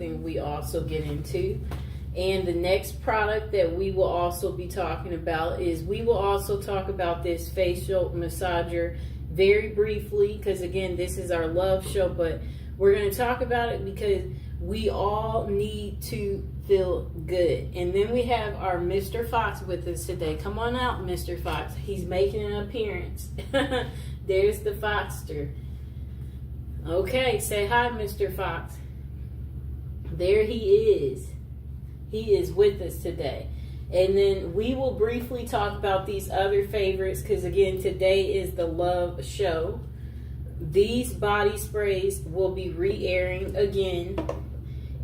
we also get into. And the next product that we will also be talking about is we will also talk about this facial massager very briefly, because again, this is our love show, but we're going to talk about it because we all need to feel good. And then we have our Mr. Fox with us today. Come on out, Mr. Fox. He's making an appearance. There's the Foxter. Okay, say hi, Mr. Fox. There he is. He is with us today. And then we will briefly talk about these other favorites because, again, today is the love show. These body sprays will be re-airing again.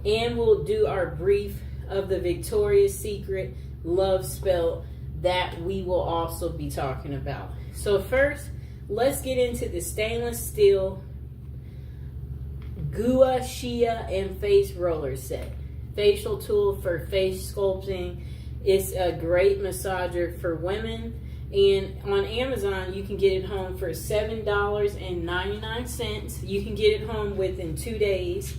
And we'll do our brief of the Victoria's Secret love spell that we will also be talking about. So first, let's get into the stainless steel Gua Sha and face roller set. Facial tool for face sculpting. It's a great massager for women. And on Amazon, you can get it home for $7.99. You can get it home within 2 days.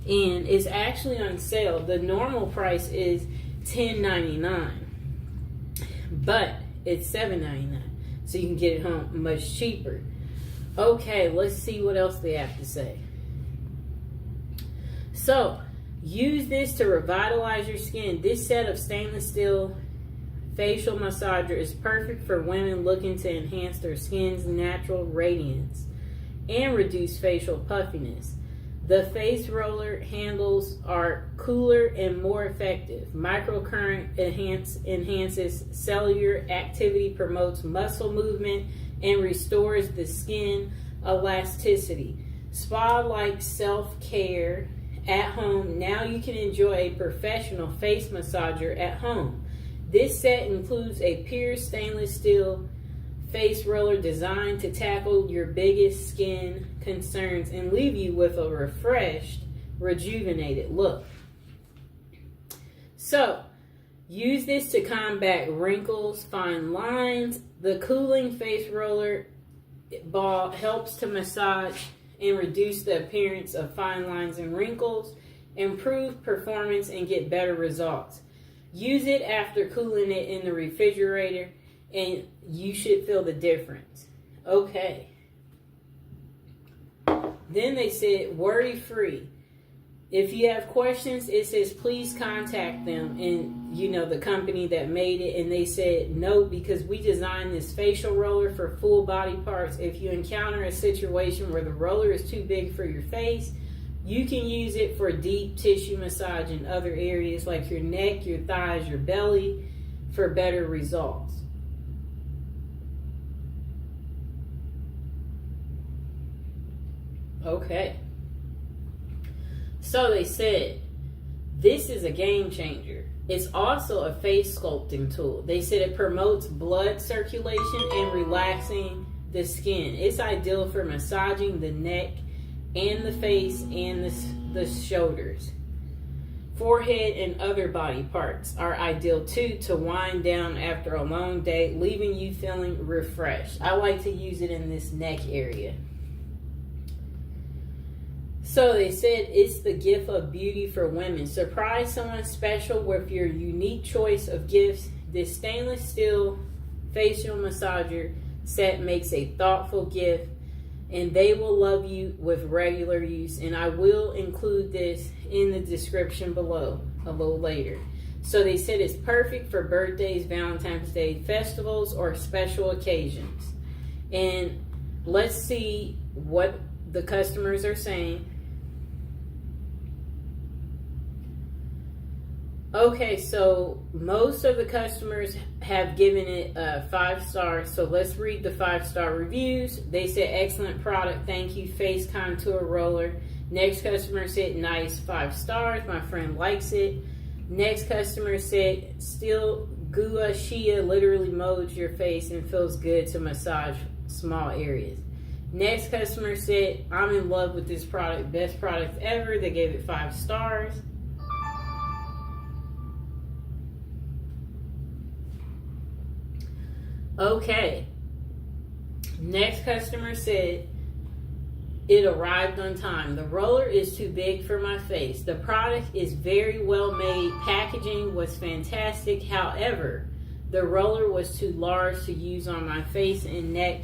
And it's actually on sale. The normal price is $10.99. But it's $7.99. So you can get it home much cheaper. Okay, let's see what else they have to say. So, use this to revitalize your skin. This set of stainless steel facial massager is perfect for women looking to enhance their skin's natural radiance and reduce facial puffiness. The face roller handles are cooler and more effective. Microcurrent enhances cellular activity, promotes muscle movement, and restores the skin elasticity. Spa-like self-care at home. Now you can enjoy a professional face massager at home. This set includes a pure stainless steel face roller designed to tackle your biggest skin concerns and leave you with a refreshed, rejuvenated look. So, use this to combat wrinkles, fine lines. The cooling face roller ball helps to massage and reduce the appearance of fine lines and wrinkles, improve performance, and get better results. Use it after cooling it in the refrigerator, and you should feel the difference. Okay. Then they said, worry-free. If you have questions, it says, please contact them and, the company that made it. And they said, no, because we designed this facial roller for full body parts. If you encounter a situation where the roller is too big for your face, you can use it for deep tissue massage in other areas like your neck, your thighs, your belly for better results. Okay. So they said, this is a game changer. It's also a face sculpting tool. They said it promotes blood circulation and relaxing the skin. It's ideal for massaging the neck and the face and the shoulders. Forehead and other body parts are ideal too to wind down after a long day, leaving you feeling refreshed. I like to use it in this neck area. So they said it's the gift of beauty for women. Surprise someone special with your unique choice of gifts. This stainless steel facial massager set makes a thoughtful gift, and they will love you with regular use. And I will include this in the description below a little later. So they said it's perfect for birthdays, Valentine's Day, festivals, or special occasions. And let's see what the customers are saying. Okay, so most of the customers have given it 5 stars. So let's read the 5-star reviews. They said, excellent product. Thank you. Face contour roller. Next customer said, nice. 5 stars. My friend likes it. Next customer said, still Gua Sha literally molds your face and feels good to massage small areas. Next customer said, I'm in love with this product. Best product ever. They gave it 5 stars. Okay. Next customer said, It arrived on time. The roller is too big for my face. The product is very well made. Packaging was fantastic. However, the roller was too large to use on my face and neck,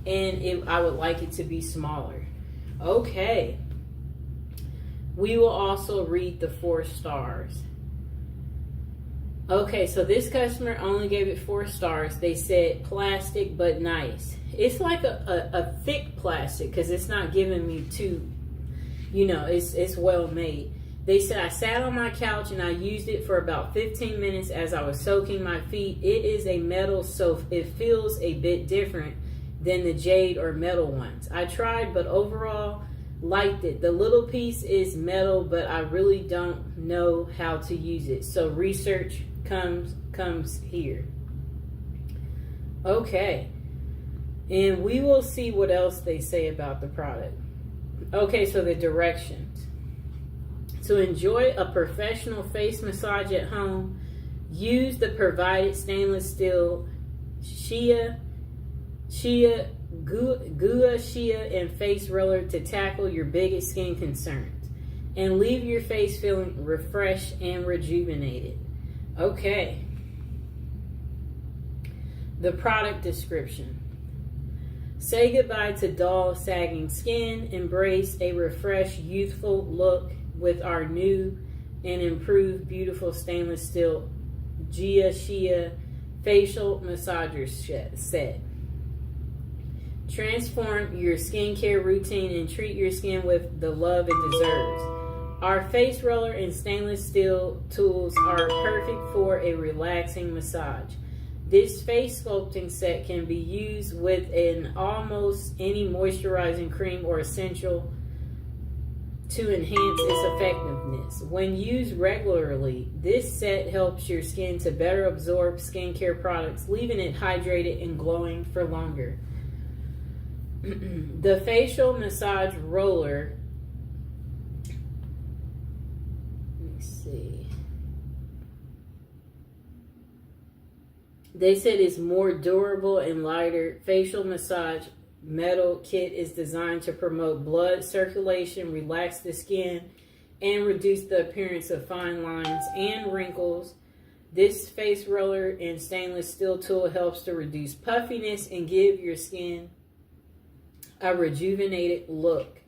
and I would like it to be smaller. Okay. We will also read the 4 stars. Okay, so this customer only gave it 4 stars. They said plastic but nice. It's like a thick plastic because it's not giving me too, it's well made. They said I sat on my couch and I used it for about 15 minutes as I was soaking my feet. It is a metal, so it feels a bit different than the jade or metal ones. I tried, but overall liked it. The little piece is metal, but I really don't know how to use it. So research comes here. Okay. And we will see what else they say about the product. Okay, so the directions. To enjoy a professional face massage at home, use the provided stainless steel Shea, Gua Shea, and face roller to tackle your biggest skin concerns and leave your face feeling refreshed and rejuvenated. Okay. The product description. Say goodbye to dull, sagging skin. Embrace a refreshed, youthful look with our new and improved beautiful stainless steel Gua Shea facial massager set. Transform your skincare routine and treat your skin with the love it deserves. Our face roller and stainless steel tools are perfect for a relaxing massage. This face sculpting set can be used with an almost any moisturizing cream or essential to enhance its effectiveness. When used regularly, this set helps your skin to better absorb skincare products, leaving it hydrated and glowing for longer. The facial massage roller, let me see. They said it's more durable and lighter. Facial massage metal kit is designed to promote blood circulation, relax the skin, and reduce the appearance of fine lines and wrinkles. This face roller and stainless steel tool helps to reduce puffiness and give your skin a rejuvenated look.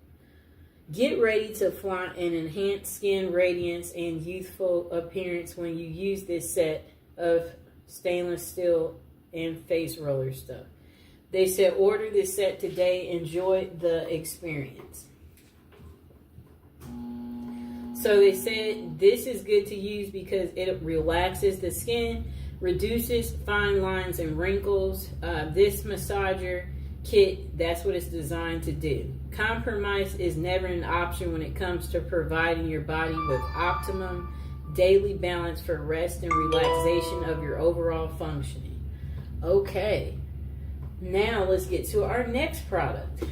Get ready to flaunt an enhanced skin radiance and youthful appearance when you use this set of stainless steel and face roller stuff. They said order this set today. Enjoy the experience. So they said this is good to use because it relaxes the skin, reduces fine lines and wrinkles. This massager kit, that's what it's designed to do. Compromise is never an option when it comes to providing your body with optimum daily balance for rest and relaxation of your overall functioning. Okay, now let's get to our next product.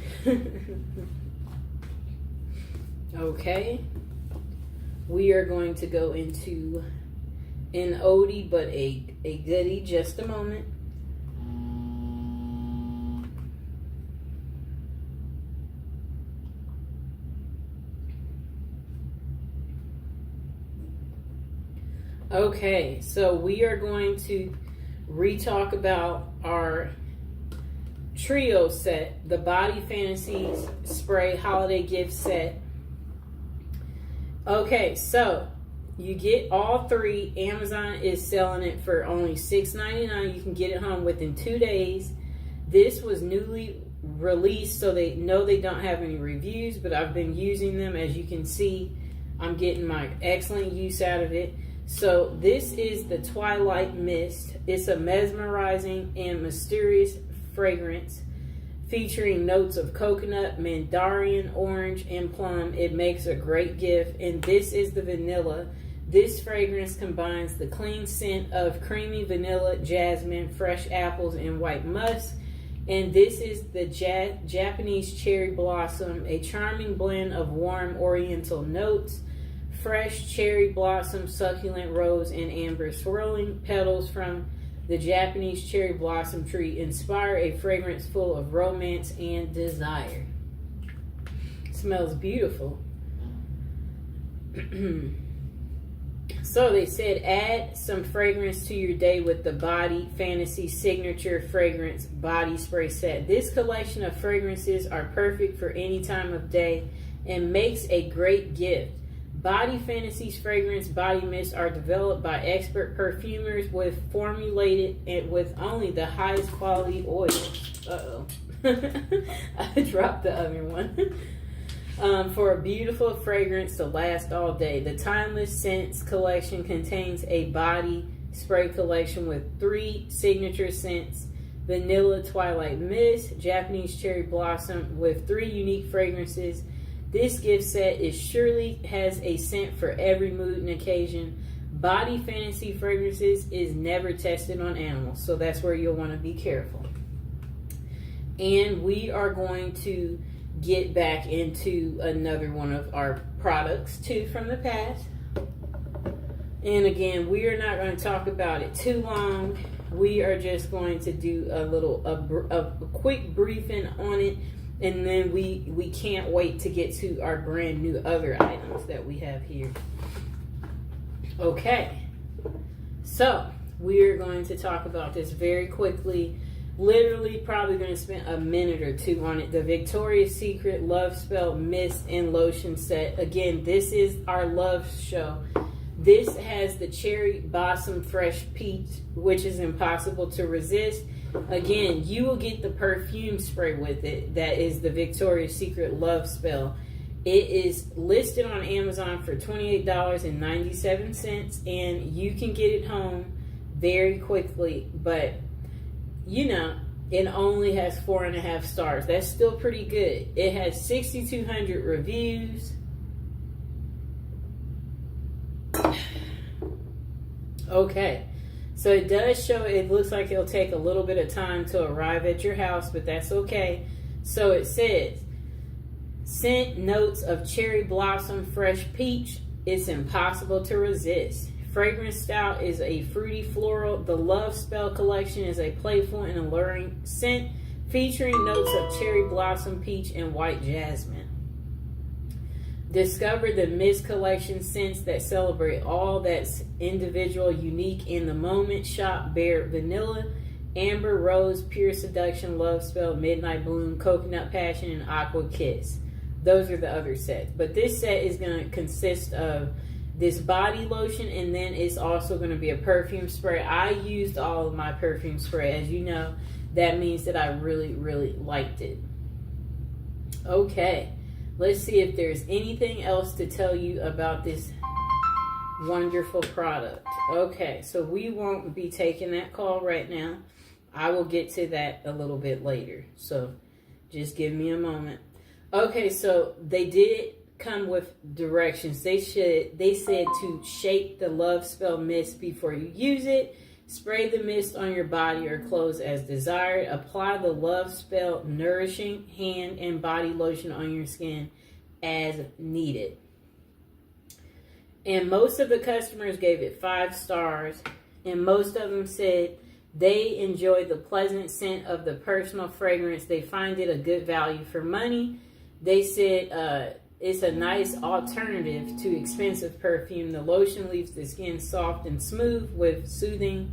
Okay, we are going to go into an oldie but a goodie. Just a moment. Okay, so we are going to re-talk about our trio set, the Body Fantasies Spray Holiday Gift Set. Okay, so you get all 3. Amazon is selling it for only $6.99. You can get it home within 2 days. This was newly released, so they know they don't have any reviews, but I've been using them. As you can see, I'm getting my excellent use out of it. So this is the Twilight Mist. It's a mesmerizing and mysterious fragrance featuring notes of coconut, mandarin, orange, and plum. It makes a great gift. And this is the vanilla. This fragrance combines the clean scent of creamy vanilla, jasmine, fresh apples, and white musk. And this is the Japanese cherry blossom, a charming blend of warm oriental notes, fresh cherry blossom, succulent rose, and amber. Swirling petals from the Japanese cherry blossom tree inspire a fragrance full of romance and desire. Smells beautiful. So they said add some fragrance to your day with the Body Fantasy Signature Fragrance Body Spray Set. This collection of fragrances are perfect for any time of day and makes a great gift. Body Fantasy's fragrance body mists are developed by expert perfumers with formulated with only the highest quality oils. Uh-oh. I dropped the other one. For a beautiful fragrance to last all day. The Timeless Scents collection contains a body spray collection with 3 signature scents: Vanilla Twilight Mist, Japanese Cherry Blossom, with 3 unique fragrances. This gift set surely has a scent for every mood and occasion. Body Fantasy Fragrances is never tested on animals, so that's where you'll want to be careful. And we are going to get back into another one of our products too from the past. And again, we are not going to talk about it too long. We are just going to do a quick briefing on it, and then we can't wait to get to our brand new other items that we have here. Okay, so we are going to talk about this very quickly. Literally probably going to spend a minute or 2 on it. The Victoria's Secret Love Spell Mist and Lotion Set. Again, this is our love show. This has the Cherry Blossom Fresh Peach, which is impossible to resist. Again, you will get the perfume spray with it. That is the Victoria's Secret Love Spell. It is listed on Amazon for $28.97, and you can get it home very quickly, but you know, it only has 4.5 stars. That's still pretty good. It has 6,200 reviews. Okay, so it does show, it looks like it'll take a little bit of time to arrive at your house, but that's okay. So it says, scent notes of cherry blossom, fresh peach. It's impossible to resist. Fragrance style is a fruity floral. The Love Spell collection is a playful and alluring scent featuring notes of cherry blossom, peach, and white jasmine. Discover the Mist collection scents that celebrate all that's individual, unique in the moment. Shop Bare Vanilla, Amber Rose, Pure Seduction, Love Spell, Midnight Bloom, Coconut Passion, and Aqua Kiss. Those are the other sets. But this set is going to consist of this body lotion, and then it's also going to be a perfume spray. I used all of my perfume spray. As you know, that means that I really, really liked it. Okay, let's see if there's anything else to tell you about this wonderful product. Okay, so we won't be taking that call right now. I will get to that a little bit later, so just give me a moment. Okay, so they did come with directions. They said to shake the Love Spell mist before you use it. Spray the mist on your body or clothes as desired. Apply the Love Spell nourishing hand and body lotion on your skin as needed. And most of the customers gave it 5 stars, and most of them said they enjoy the pleasant scent of the personal fragrance. They find it a good value for money. They said it's a nice alternative to expensive perfume. The lotion leaves the skin soft and smooth with soothing.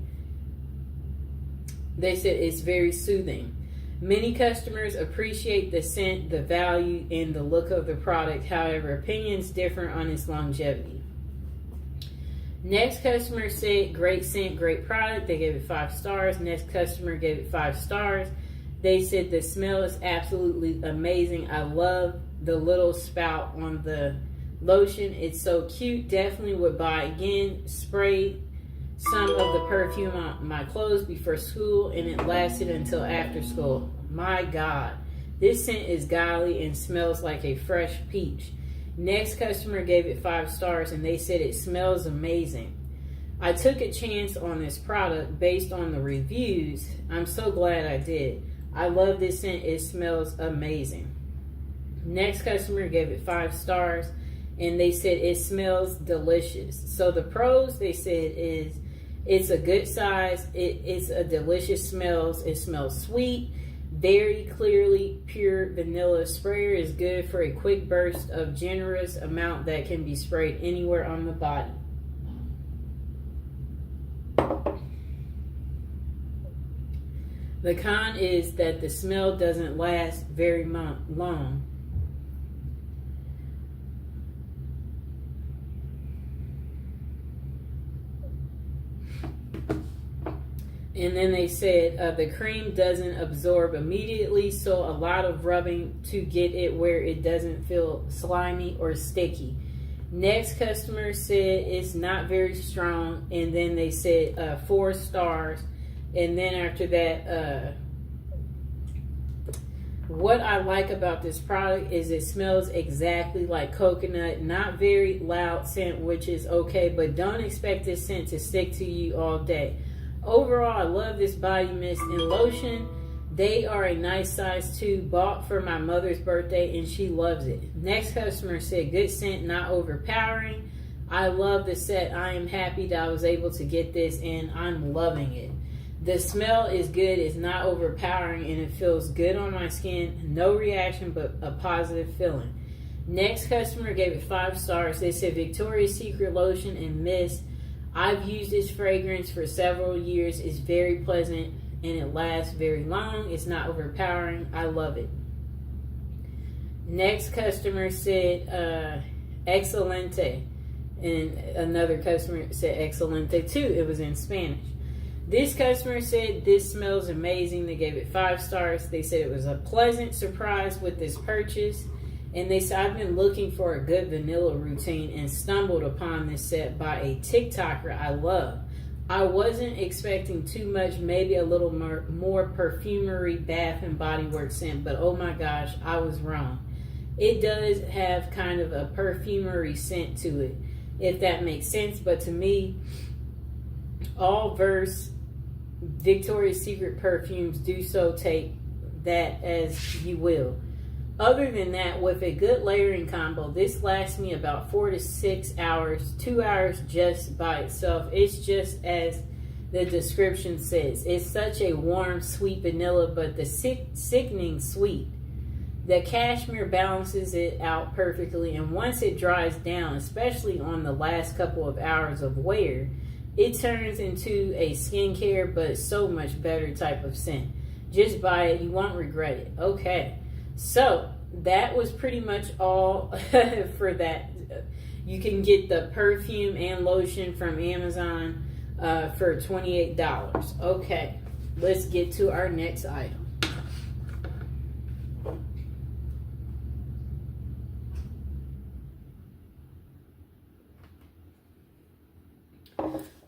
They said it's very soothing. Many customers appreciate the scent, the value, and the look of the product. However, opinions differ on its longevity. Next customer said, great scent, great product. They gave it 5 stars. Next customer gave it 5 stars. They said the smell is absolutely amazing. I love the little spout on the lotion. It's so cute. Definitely would buy again. Spray some of the perfume on my clothes before school, and it lasted until after school. My God, this scent is godly and smells like a fresh peach. Next customer gave it 5 stars, and they said it smells amazing. I took a chance on this product based on the reviews. I'm so glad I did. I love this scent. It smells amazing. Next customer gave it 5 stars, and they said it smells delicious. So the pros, they said, is it's a good size. It's a delicious smells. It smells sweet. Very clearly pure vanilla sprayer is good for a quick burst of generous amount that can be sprayed anywhere on the body. The con is that the smell doesn't last very long. And then they said the cream doesn't absorb immediately, so a lot of rubbing to get it where it doesn't feel slimy or sticky. Next customer said it's not very strong, and then they said 4 stars. And then after that, what I like about this product is it smells exactly like coconut. Not very loud scent, which is okay, but don't expect this scent to stick to you all day. Overall, I love this body mist and lotion. They are a nice size too. Bought for my mother's birthday and she loves it. Next customer said good scent, not overpowering. I love the set. I am happy that I was able to get this and I'm loving it. The smell is good. It's not overpowering and it feels good on my skin. No reaction, but a positive feeling. Next customer gave it 5 stars. They said Victoria's Secret lotion and mist. I've used this fragrance for several years. It's very pleasant and it lasts very long. It's not overpowering. I love it. Next customer said excelente, and another customer said excelente too. It was in Spanish. This customer said this smells amazing. They gave it 5 stars. They said it was a pleasant surprise with this purchase. And they said, I've been looking for a good vanilla routine and stumbled upon this set by a TikToker I love. I wasn't expecting too much, maybe a little more perfumery, Bath and Body Works scent, but oh my gosh, I was wrong. It does have kind of a perfumery scent to it, if that makes sense. But to me, all Verse Victoria's Secret perfumes do so, take that as you will. Other than that, with a good layering combo, this lasts me about 4 to 6 hours, 2 hours just by itself. It's just as the description says. It's such a warm, sweet vanilla, but the sickening sweet. The cashmere balances it out perfectly, and once it dries down, especially on the last couple of hours of wear, it turns into a skincare, but so much better type of scent. Just buy it. You won't regret it. Okay. So that was pretty much all for that. You can get the perfume and lotion from Amazon for $28. Okay, let's get to our next item.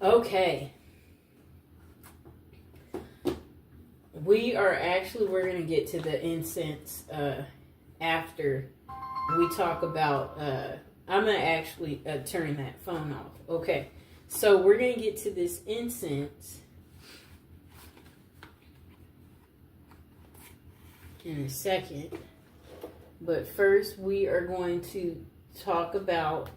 Okay. We're going to get to the incense after we talk about, I'm going to actually turn that phone off. Okay, so we're going to get to this incense in a second. But first, we are going to talk about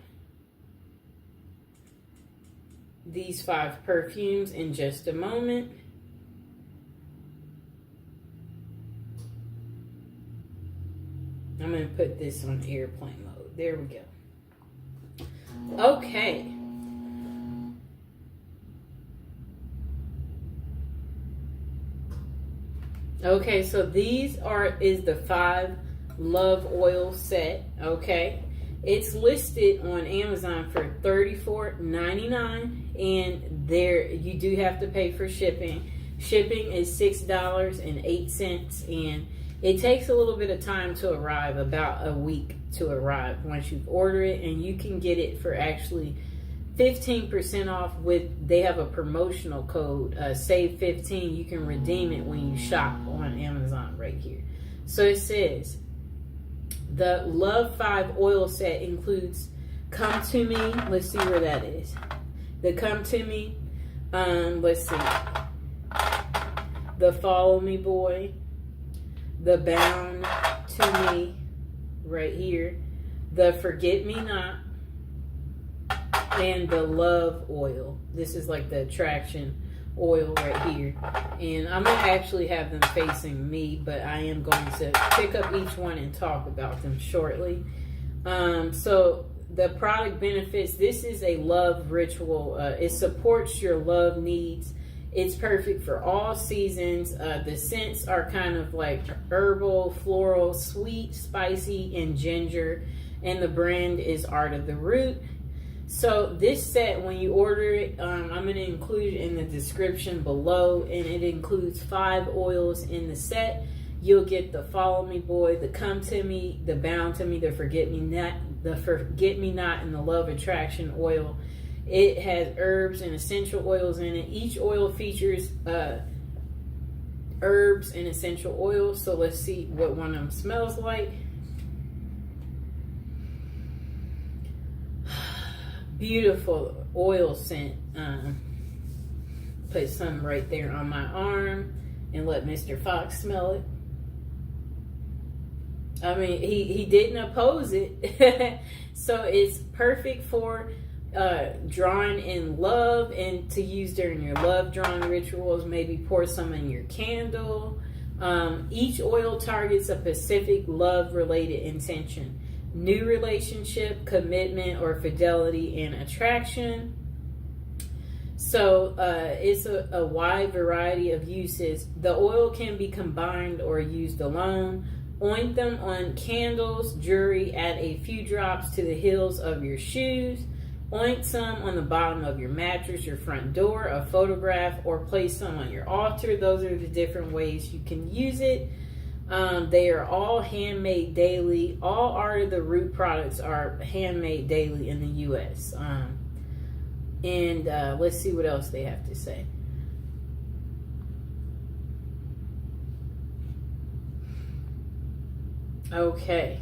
these 5 perfumes in just a moment. I'm going to put this on airplane mode. There we go. Okay. Okay, so these is the 5 Love Oil set. Okay. It's listed on Amazon for $34.99, and there you do have to pay for shipping. Shipping is $6.08, and it takes a little bit of time to arrive, about a week to arrive once you've ordered it, and you can get it for actually 15% off they have a promotional code, save 15. You can redeem it when you shop on Amazon right here. So it says, the Love 5 oil set includes Come To Me. Let's see where that is. The Come To Me. Let's see. The Follow Me Boy. The Bound To Me. Right here. The Forget Me Not. And the Love oil. This is like the attraction oil right here. And I'm going to actually have them facing me, but I am going to pick up each one and talk about them shortly. So the product benefits, this is a love ritual. It supports your love needs. It's perfect for all seasons. The scents are kind of like herbal, floral, sweet, spicy, and ginger. And the brand is Art of the Root. So this set, when you order it, I'm going to include it in the description below. And it includes 5 oils in the set. You'll get the Follow Me Boy, the Come To Me, the Bound To Me, the Forget Me Not, and the Love Attraction oil. It has herbs and essential oils in it. Each oil features herbs and essential oils. So let's see what one of them smells like. Beautiful oil scent. Put some right there on my arm and let Mr. Fox smell it. I mean, he didn't oppose it. So it's perfect for drawing in love and to use during your love drawing rituals. Maybe pour some in your candle. Each oil targets a specific love related intention: new relationship, commitment, or fidelity and attraction. So it's a wide variety of uses. The oil can be combined or used alone. Oint them on candles, jewelry, add a few drops to the heels of your shoes. Oint some on the bottom of your mattress, your front door, a photograph, or place some on your altar. Those are the different ways you can use it. They are all handmade daily. All Art of the Root products are handmade daily in the U.S. Let's see what else they have to say. Okay.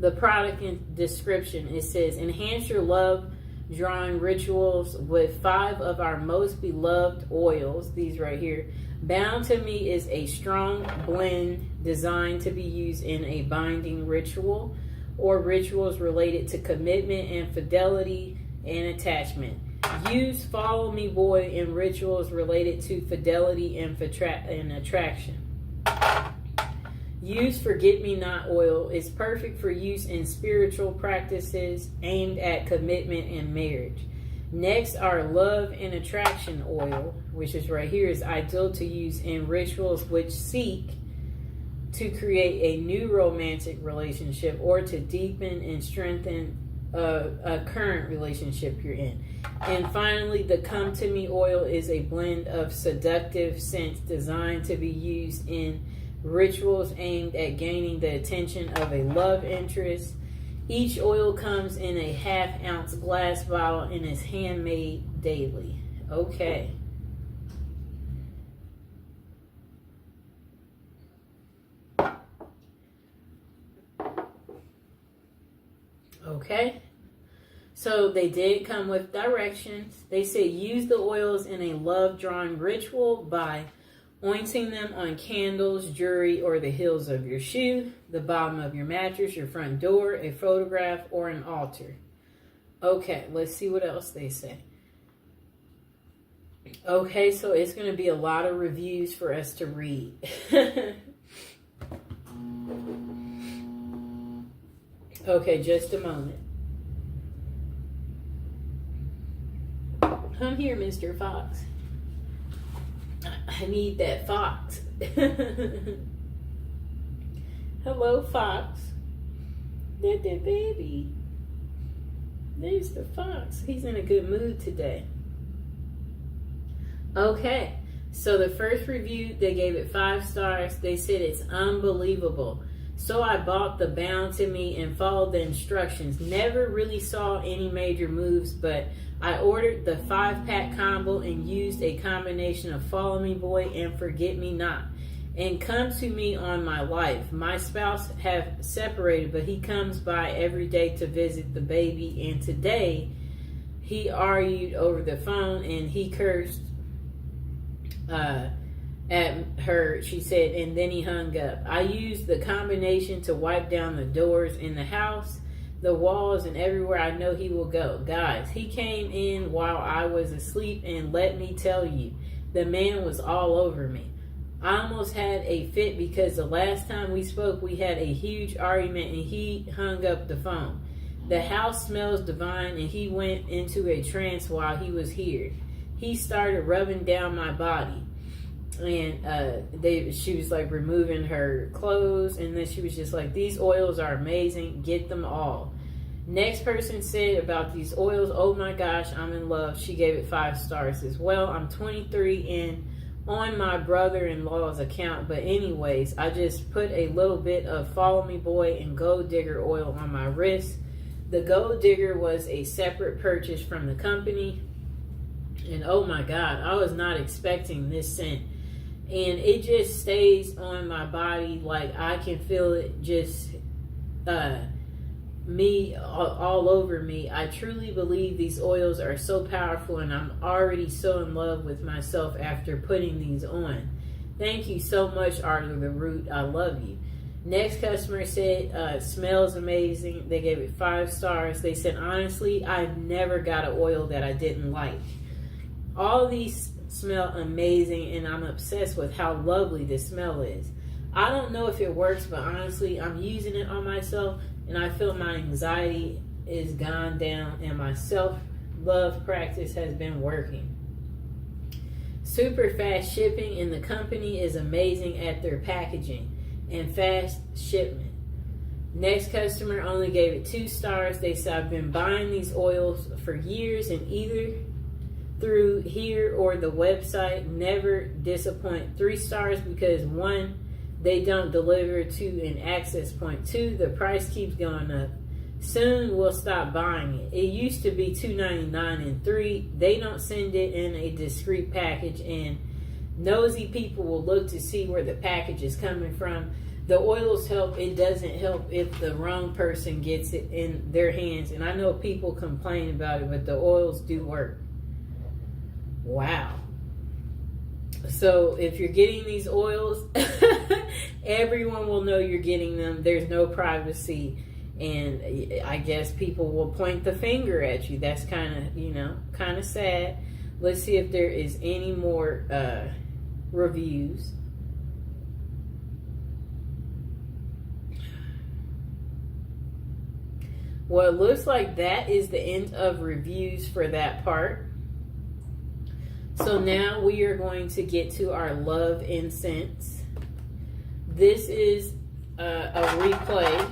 The product description, it says, enhance your love drawing rituals with 5 of our most beloved oils. These right here. Bound to Me is a strong blend designed to be used in a binding ritual or rituals related to commitment and fidelity and attachment. Use Follow Me Boy in rituals related to fidelity and attraction. Use Forget Me Not oil. Is perfect for use in spiritual practices aimed at commitment and marriage. Next, our Love and Attraction oil, which is right here, is ideal to use in rituals which seek to create a new romantic relationship or to deepen and strengthen a current relationship you're in. And finally, the Come To Me oil is a blend of seductive scents designed to be used in rituals aimed at gaining the attention of a love interest. Each oil comes in a 1/2 ounce glass bottle and is handmade daily. Okay. Okay. So they did come with directions. They said use the oils in a love drawing ritual by ointing them on candles, jewelry, or the heels of your shoe, the bottom of your mattress, your front door, a photograph, or an altar. Okay, let's see what else they say. Okay, so it's going to be a lot of reviews for us to read. Okay, just a moment. Come here, Mr. Fox. I need that fox. Hello, Fox. That baby. There's the fox. He's in a good mood today. Okay, so the first review, they gave it 5 stars. They said it's unbelievable. So I bought the Bound to Me and followed the instructions. Never really saw any major moves, but I ordered the 5-pack combo and used a combination of Follow Me Boy and Forget Me Not. And Come To Me on my life. My spouse have separated, but he comes by every day to visit the baby. And today, he argued over the phone and he cursed at her, she said, and then he hung up. I used the combination to wipe down the doors in the house, the walls, and everywhere I know he will go. Guys, he came in while I was asleep, and let me tell you, The man was all over me. I almost had a fit because the last time we spoke, we had a huge argument and he hung up the phone. The house smells divine and he went into a trance while he was here. He started rubbing down my body. And she was like removing her clothes, and then she was just like, these oils are amazing, get them all. Next person said about these oils, oh my gosh, I'm in love. She gave it 5 stars as well. I'm 23 and on my brother-in-law's account, but anyways, I just put a little bit of Follow Me Boy and Gold Digger oil on my wrist. The Gold Digger was a separate purchase from the company, and oh my god, I was not expecting this scent. And it just stays on my body, like I can feel it just all over me. I truly believe these oils are so powerful, and I'm already so in love with myself after putting these on. Thank you so much, Art of the Root. I love you. Next customer said, smells amazing. They gave it 5 stars. They said, honestly, I've never got an oil that I didn't like. All these smell amazing, and I'm obsessed with how lovely this smell is. I don't know if it works, but honestly, I'm using it on myself, and I feel my anxiety is gone down, and my self-love practice has been working. Super fast shipping, and the company is amazing at their packaging and fast shipment. Next customer only gave it 2 stars. They said, I've been buying these oils for years, and either through here or the website, never disappoint. 3 stars because 1, they don't deliver to an access point. 2, the price keeps going up. Soon we'll stop buying it. It used to be $2.99, and 3, they don't send it in a discreet package, and nosy people will look to see where the package is coming from. The oils help. It doesn't help if the wrong person gets it in their hands. And I know people complain about it, but the oils do work. Wow. So if you're getting these oils, everyone will know you're getting them. There's no privacy. And I guess people will point the finger at you. That's kind of sad. Let's see if there is any more reviews. Well, it looks like that is the end of reviews for that part. So now we are going to get to our love incense. This is a replay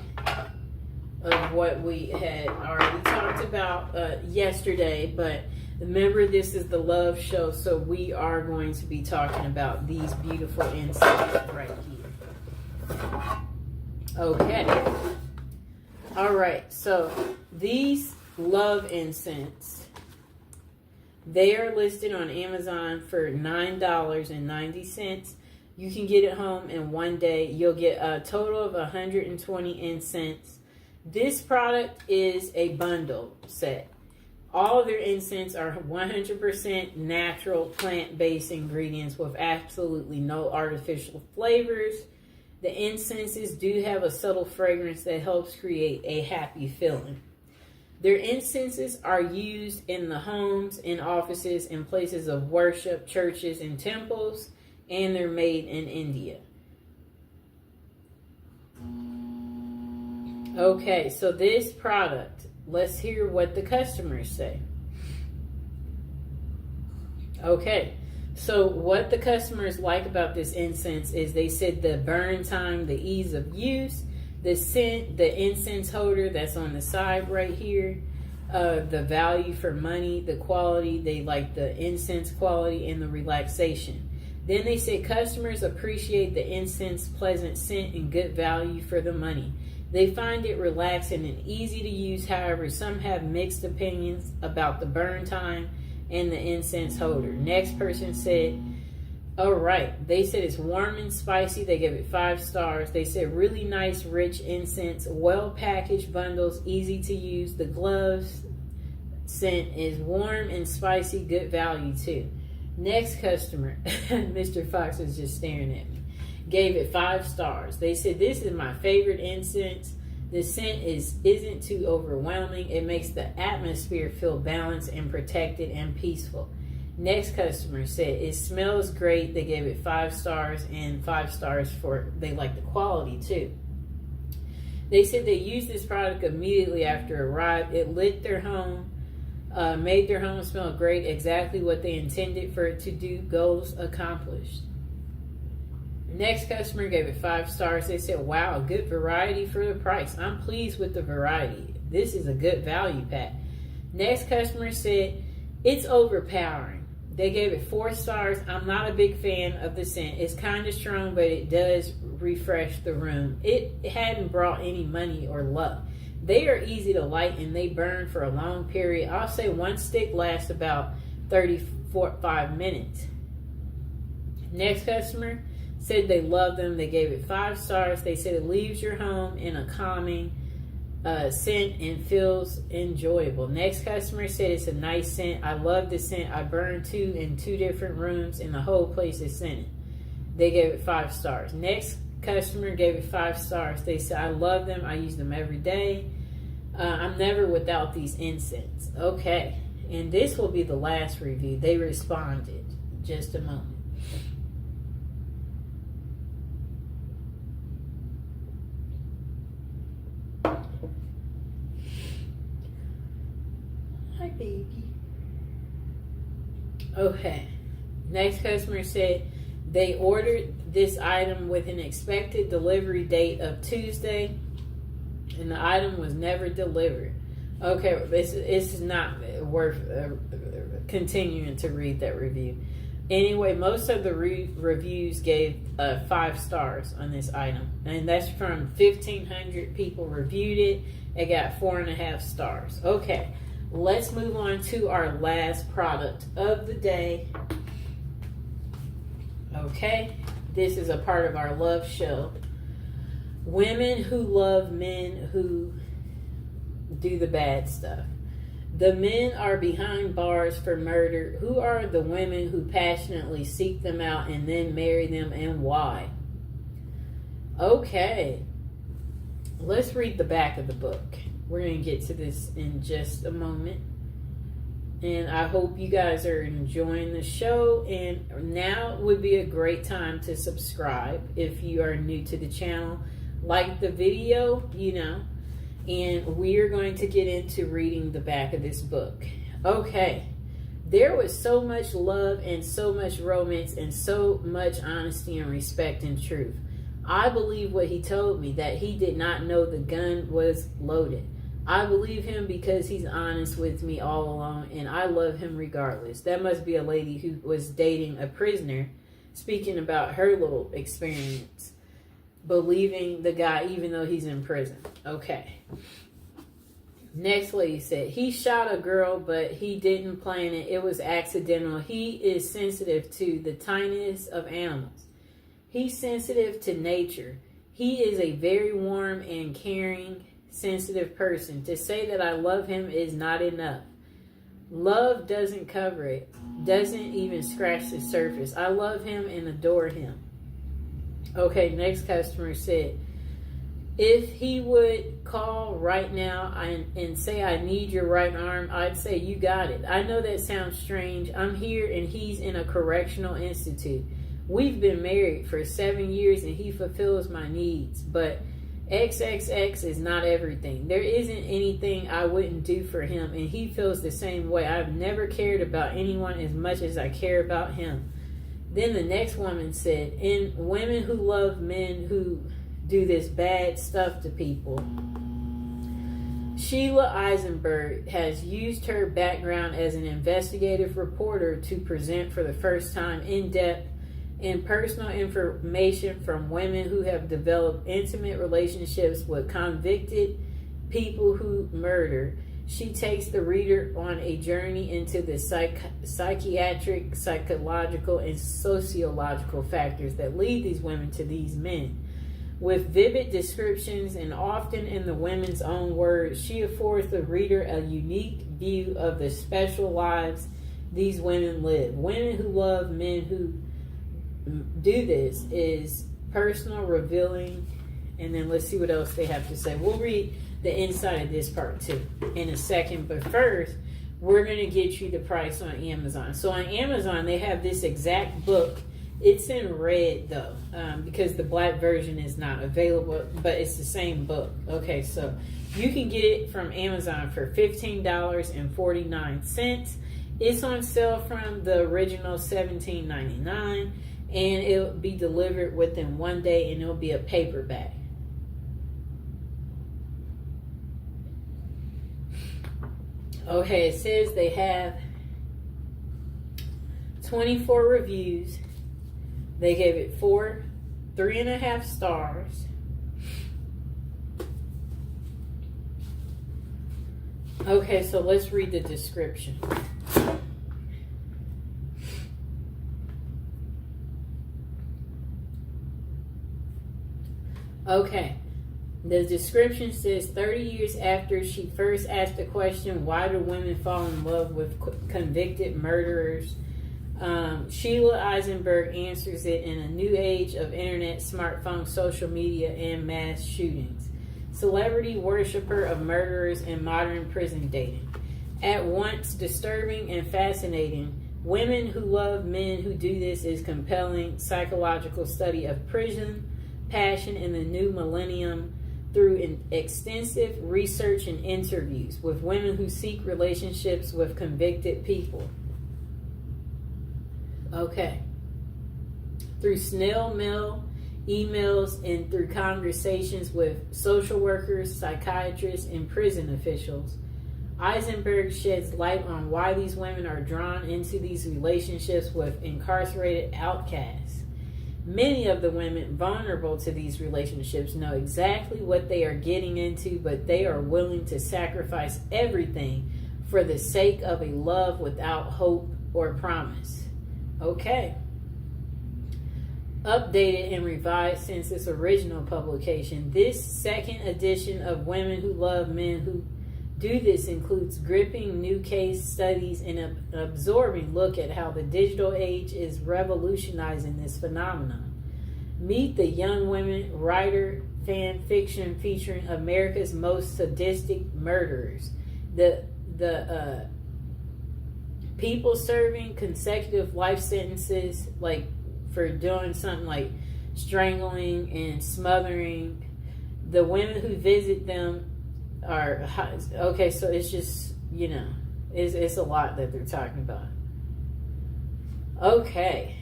of what we had already talked about yesterday, but remember, this is the love show, so we are going to be talking about these beautiful incenses right here. Okay. All right, so these love incense, they are listed on Amazon for $9.90. You can get it home in one day. You'll get a total of 120 incense. This product is a bundle set. All of their incense are 100% natural plant-based ingredients with absolutely no artificial flavors. The incenses do have a subtle fragrance that helps create a happy feeling. Their incenses are used in the homes, in offices, in places of worship, churches, and temples, and they're made in India. Okay, so this product, let's hear what the customers say. Okay, so what the customers like about this incense is they said the burn time, the ease of use, the scent, the incense holder that's on the side right here, the value for money, the quality, they like the incense quality, and the relaxation. Then they said customers appreciate the incense pleasant scent and good value for the money. They find it relaxing and easy to use. However, some have mixed opinions about the burn time and the incense holder. Next person said, all right, they said it's warm and spicy. They gave it 5 stars. They said really nice, rich incense, well packaged bundles, easy to use. The gloves scent is warm and spicy, good value too. Next customer, Mr. Fox is just staring at me, gave it 5 stars. They said this is my favorite incense. The scent isn't too overwhelming. It makes the atmosphere feel balanced and protected and peaceful. Next customer said, it smells great. They gave it 5 stars, and 5 stars for they like the quality too. They said they used this product immediately after it arrived. It lit their home, made their home smell great, exactly what they intended for it to do. Goals accomplished. Next customer gave it 5 stars. They said, wow, good variety for the price. I'm pleased with the variety. This is a good value pack. Next customer said, it's overpowering. They gave it 4 stars. I'm not a big fan of the scent. It's kind of strong, but it does refresh the room. It hadn't brought any money or luck. They are easy to light and they burn for a long period. I'll say 1 stick lasts about 35 minutes. Next customer said they love them. They gave it 5 stars. They said it leaves your home in a calming scent and feels enjoyable. Next customer said it's a nice scent. I love the scent. I burned 2 in 2 different rooms and the whole place is scented. They gave it 5 stars. Next customer gave it 5 stars. They said, I love them. I use them every day. I'm never without these incense. Okay. And this will be the last review. They responded. Just a moment. Hi, baby. Okay. Next customer said they ordered this item with an expected delivery date of Tuesday, and the item was never delivered. Okay, this is not worth continuing to read that review. Anyway, most of the reviews gave 5 stars on this item, and that's from 1,500 people reviewed it. It got 4.5 stars. Okay, let's move on to our last product of the day. Okay, this is a part of our love show. Women who love men who do the bad stuff. The men are behind bars for murder. Who are the women who passionately seek them out and then marry them, and why? Okay, let's read the back of the book. We're going to get to this in just a moment. And I hope you guys are enjoying the show. And now would be a great time to subscribe if you are new to the channel. Like the video, and we are going to get into reading the back of this book. Okay, there was so much love and so much romance and so much honesty and respect and truth. I believe what he told me, that he did not know the gun was loaded. I believe him because he's honest with me all along, and I love him regardless. That must be a lady who was dating a prisoner, speaking about her little experience, believing the guy even though he's in prison. Okay. Next lady said, he shot a girl, but he didn't plan it. It was accidental. He is sensitive to the tiniest of animals. He's sensitive to nature. He is a very warm and caring, sensitive person. To say that I love him is not enough. Love doesn't cover it, doesn't even scratch the surface. I love him and adore him. Okay, next customer said, if he would call right now and say, I need your right arm, I'd say, you got it. I know that sounds strange. I'm here and he's in a correctional institute. We've been married for 7 years and he fulfills my needs, but XXX is not everything. There isn't anything I wouldn't do for him, and he feels the same way. I've never cared about anyone as much as I care about him. Then the next woman said, in women who love men who do this bad stuff to people, Sheila Eisenberg has used her background as an investigative reporter to present for the first time in-depth and personal information from women who have developed intimate relationships with convicted people who murder. She takes the reader on a journey into the psychiatric, psychological, and sociological factors that lead these women to these men. With vivid descriptions and often in the women's own words, she affords the reader a unique view of the special lives these women live. Women who love men who do this is personal, revealing, and then let's see what else they have to say. We'll read the inside of this part too in a second, but first we're going to get you the price on Amazon. So on Amazon, they have this exact book. It's in red though, because the black version is not available, but it's the same book. Okay, so you can get it from Amazon for $15.49. It's on sale from the original $17.99, and it'll be delivered within 1 day, and it'll be a paperback. Okay, it says they have 24 reviews. They gave it 3.5 stars. Okay, so let's read the description. Okay. The description says 30 years after she first asked the question, why do women fall in love with convicted murderers? Sheila Eisenberg answers it in a new age of internet, smartphone, social media, and mass shootings. Celebrity worshiper of murderers and modern prison dating. At once disturbing and fascinating, Women Who Love Men Who Do This is compelling psychological study of prison, passion in the new millennium, through extensive research and interviews with women who seek relationships with convicted people. Okay. Through snail mail, emails, and through conversations with social workers, psychiatrists, and prison officials, Eisenberg sheds light on why these women are drawn into these relationships with incarcerated outcasts. Many of the women vulnerable to these relationships know exactly what they are getting into, but they are willing to sacrifice everything for the sake of a love without hope or promise. Okay. Updated and revised since its original publication, this second edition of Women Who Love Men Who Do This includes gripping new case studies and an absorbing look at how the digital age is revolutionizing this phenomenon. Meet the young women writer fan fiction featuring America's most sadistic murderers. The people serving consecutive life sentences, like for doing something like strangling and smothering. The women who visit them are okay. So it's just, you know, it's a lot that they're talking about. Okay,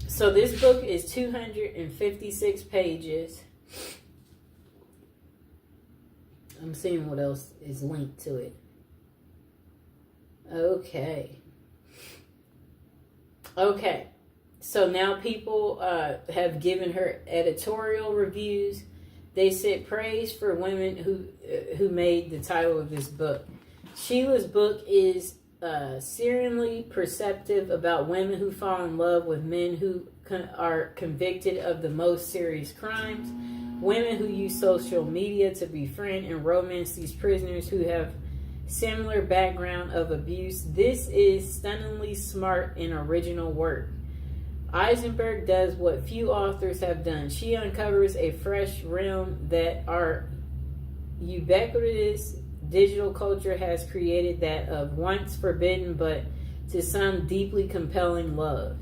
so this book is 256 pages. I'm seeing what else is linked to it. Okay. So now people have given her editorial reviews. They said praise for women who made the title of this book. Sheila's book is searingly perceptive about women who fall in love with men who are convicted of the most serious crimes. Women who use social media to befriend and romance these prisoners who have similar background of abuse. This is stunningly smart and original work. Eisenberg does what few authors have done. She uncovers a fresh realm that our ubiquitous digital culture has created, that of once forbidden but to some deeply compelling love.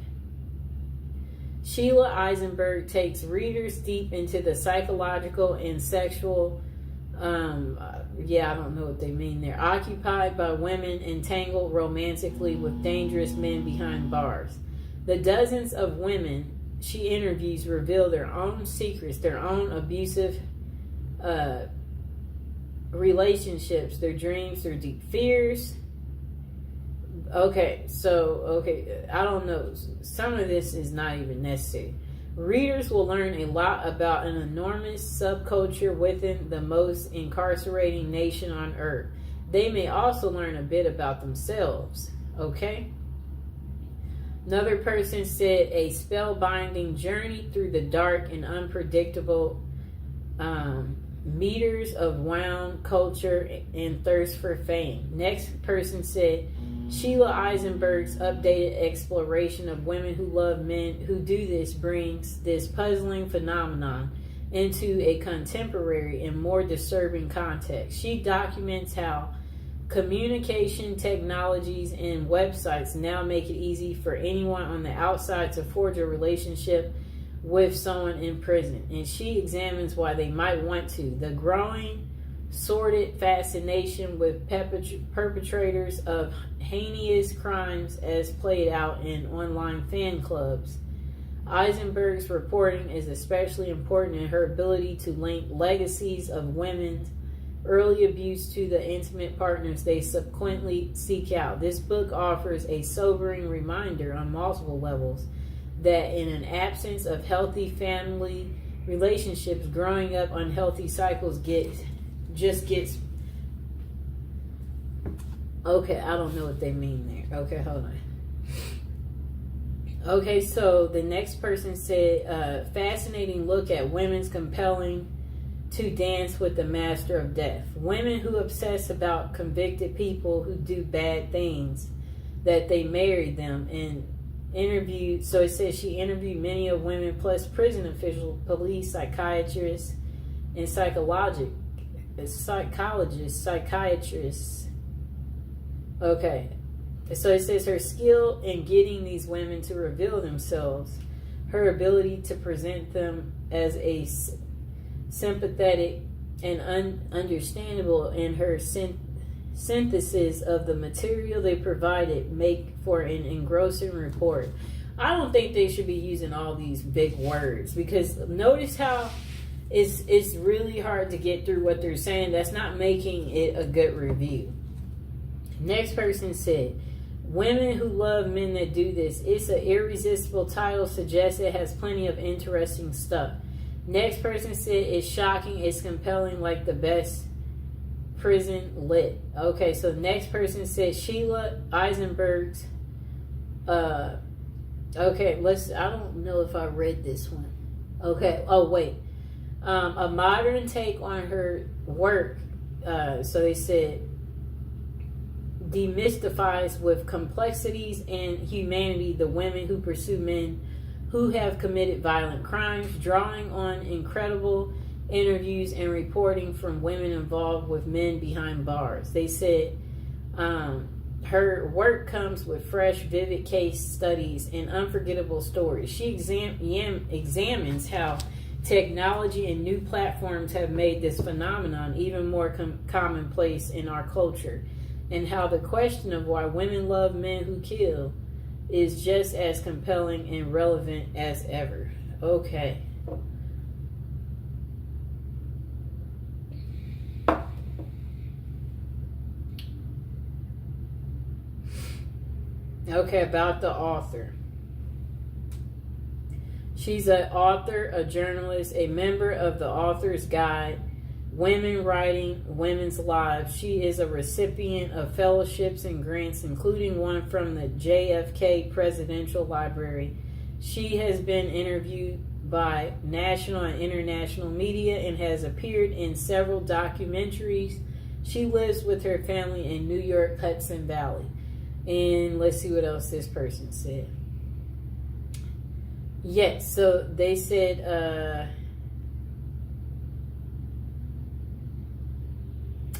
Sheila Eisenberg takes readers deep into the psychological and sexual, I don't know what they mean there, occupied by women entangled romantically with dangerous men behind bars. The dozens of women she interviews reveal their own secrets, their own abusive relationships, their dreams, their deep fears. I don't know. Some of this is not even necessary. Readers will learn a lot about an enormous subculture within the most incarcerating nation on earth. They may also learn a bit about themselves. Okay? Another person said a spellbinding journey through the dark and unpredictable meters of wound culture and thirst for fame. Next person said Sheila Eisenberg's updated exploration of women who love men who do this brings this puzzling phenomenon into a contemporary and more disturbing context. She documents how Communication technologies and websites now make it easy for anyone on the outside to forge a relationship with someone in prison. And she examines why they might want to. The growing, sordid fascination with perpetrators of heinous crimes as played out in online fan clubs. Eisenberg's reporting is especially important in her ability to link legacies of women's early abuse to the intimate partners they subsequently seek out. This book offers a sobering reminder on multiple levels that in an absence of healthy family relationships, growing up unhealthy cycles gets. Okay, I don't know what they mean there. Okay, hold on. Okay, so the next person said, fascinating look at women's compelling to dance with the master of death. Women who obsess about convicted people who do bad things, that they married them, and interviewed. So it says she interviewed many of women plus prison officials, police, psychiatrists, and psychiatrists. Okay. So it says her skill in getting these women to reveal themselves, her ability to present them as a sympathetic and understandable, and her synthesis of the material they provided make for an engrossing report. I don't think they should be using all these big words, because notice how it's really hard to get through what they're saying. That's not making it a good review. Next person said, women who love men that do this. It's an irresistible title, suggests it has plenty of interesting stuff. Next person said, it's shocking, it's compelling, like the best prison lit. Okay, so the next person said Sheila Eisenberg's okay, I don't know if I read this one. Okay, oh wait. A modern take on her work, so they said, demystifies with complexities and humanity the women who pursue men who have committed violent crimes, drawing on incredible interviews and reporting from women involved with men behind bars. They said her work comes with fresh, vivid case studies and unforgettable stories. She examines how technology and new platforms have made this phenomenon even more commonplace in our culture, and how the question of why women love men who kill is just as compelling and relevant as ever. Okay. Okay, about the author. She's an author, a journalist, a member of the Author's Guide, Women Writing Women's Lives. She is a recipient of fellowships and grants, including one from the JFK Presidential Library. She has been interviewed by national and international media and has appeared in several documentaries. She lives with her family in New York, Hudson Valley. And let's see what else this person said. Yes, so they said,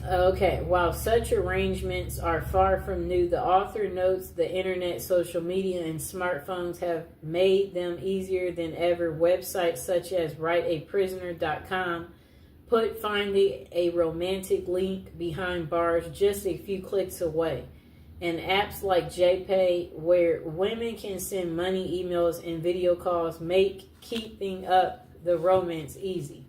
okay, while such arrangements are far from new, the author notes the internet, social media, and smartphones have made them easier than ever. Websites such as writeaprisoner.com put finding a romantic link behind bars just a few clicks away. And apps like JPay, where women can send money, emails, and video calls, make keeping up the romance easy.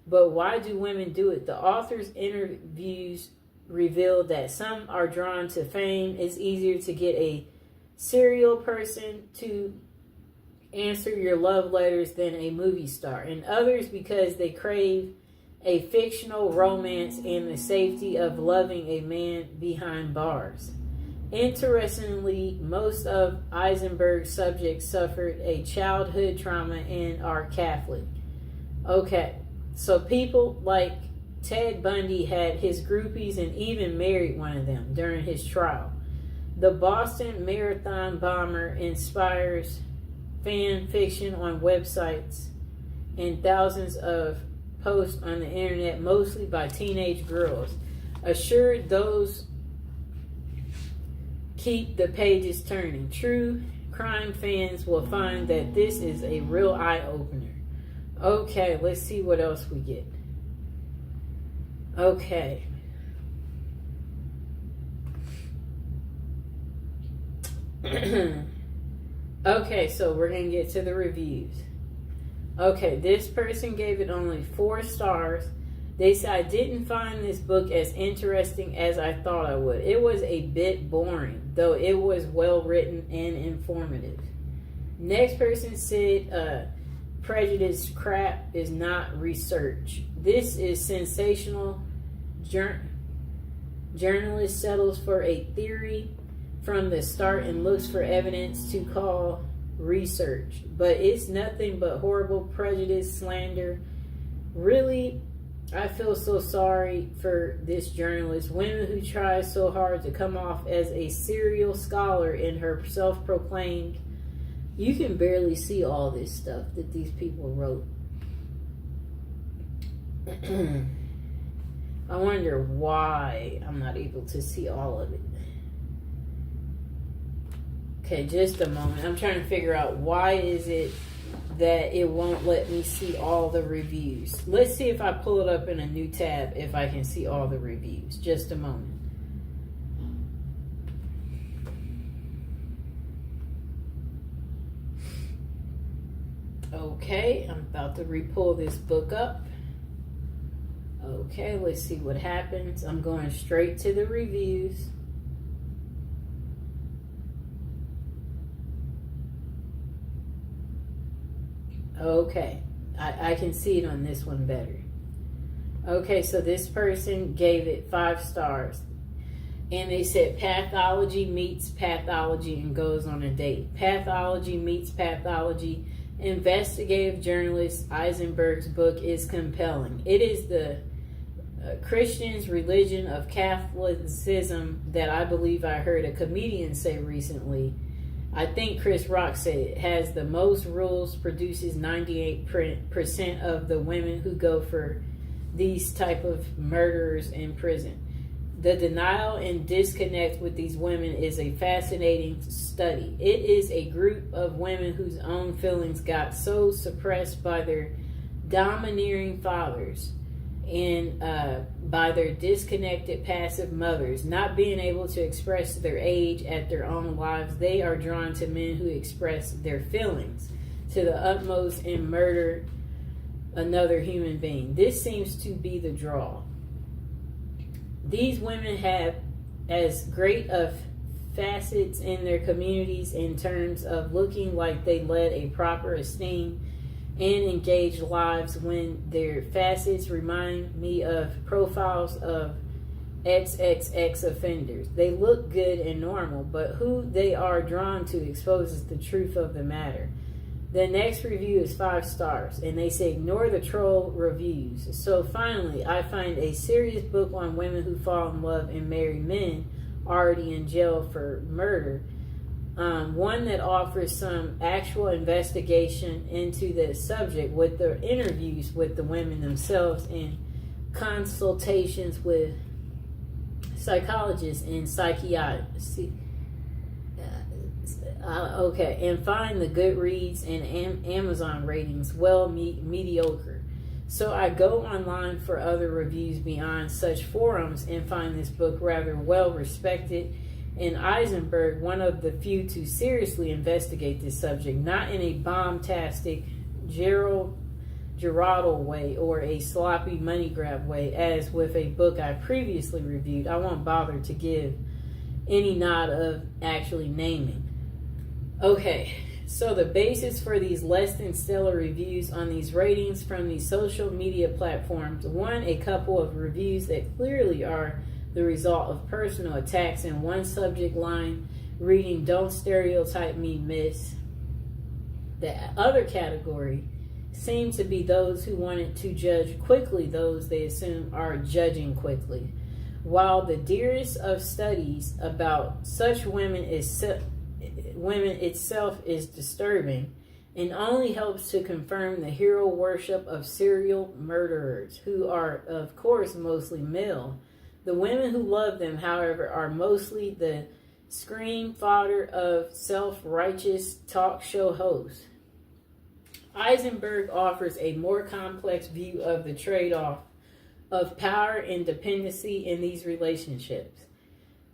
But why do women do it? The author's interviews reveal that some are drawn to fame. It's easier to get a serial person to answer your love letters than a movie star. And others because they crave a fictional romance and the safety of loving a man behind bars. Interestingly, most of Eisenberg's subjects suffered a childhood trauma and are Catholic. Okay, so people like Ted Bundy had his groupies and even married one of them during his trial. The Boston Marathon bomber inspires fan fiction on websites and thousands of posts on the internet, mostly by teenage girls. Assured those keep the pages turning. True crime fans will find that this is a real eye-opener. Okay, let's see what else we get. Okay. Okay, so we're going to get to the reviews. Okay, this person gave it only 4 stars. They said, I didn't find this book as interesting as I thought I would. It was a bit boring, though it was well written and informative. Next person said, prejudice crap is not research. This is sensational. Journalist settles for a theory from the start and looks for evidence to call research. But it's nothing but horrible prejudice, slander. Really, I feel so sorry for this journalist. Women who try so hard to come off as a serial scholar in her self-proclaimed. You can barely see all this stuff that these people wrote. I wonder why I'm not able to see all of it. Okay, just a moment. I'm trying to figure out why is it that it won't let me see all the reviews. Let's see if I pull it up in a new tab if I can see all the reviews. Just a moment. Okay, I'm about to re-pull this book up. Okay, let's see what happens. I'm going straight to the reviews. Okay, I can see it on this one better. Okay, so this person gave it 5 stars. And they said pathology meets pathology and goes on a date. Pathology meets pathology. Investigative journalist Eisenberg's book is compelling. It is the Christian's religion of Catholicism that I believe I heard a comedian say recently. I think Chris Rock said it has the most rules, produces 98% of the women who go for these type of murderers in prison. The denial and disconnect with these women is a fascinating study. It is a group of women whose own feelings got so suppressed by their domineering fathers and by their disconnected passive mothers, not being able to express their age at their own lives. They are drawn to men who express their feelings to the utmost and murder another human being. This seems to be the draw. These women have as great of facets in their communities in terms of looking like they led a proper, esteemed, and engaged lives, when their facets remind me of profiles of XXX offenders. They look good and normal, but who they are drawn to exposes the truth of the matter. The next review is 5 stars, and they say ignore the troll reviews. So finally, I find a serious book on women who fall in love and marry men already in jail for murder. One that offers some actual investigation into the subject with the interviews with the women themselves and consultations with psychologists and psychiatrists. Okay, and find the Goodreads and Amazon ratings mediocre. So I go online for other reviews beyond such forums and find this book rather well respected, and Eisenberg one of the few to seriously investigate this subject, not in a bombastic Geraldo way or a sloppy money grab way, as with a book I previously reviewed. I won't bother to give any nod of actually naming. Okay, so the basis for these less than stellar reviews on these ratings from these social media platforms. 1, a couple of reviews that clearly are the result of personal attacks in one subject line, reading "Don't stereotype me, miss." The other category seem to be those who wanted to judge quickly those they assume are judging quickly. While the dearest of studies about such women itself is disturbing and only helps to confirm the hero worship of serial murderers, who are, of course, mostly male. The women who love them, however, are mostly the screen fodder of self-righteous talk show hosts. Eisenberg offers a more complex view of the trade-off of power and dependency in these relationships,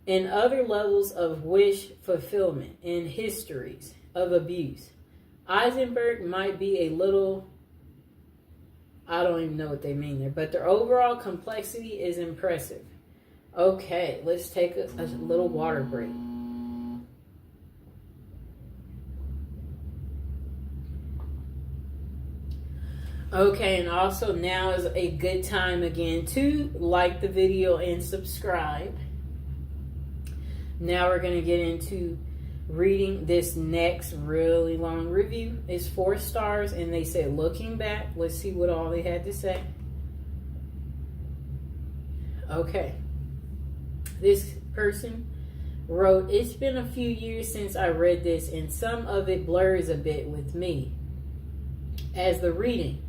and other levels of wish fulfillment and histories of abuse. Eisenberg might be a little, I don't even know what they mean there, but their overall complexity is impressive. Okay, let's take a little water break. Okay, and also now is a good time again to like the video and subscribe. Now we're going to get into reading this next really long review. It's 4 stars, and they said, looking back, let's see what all they had to say. Okay. This person wrote, it's been a few years since I read this, and some of it blurs a bit with me. As the reading,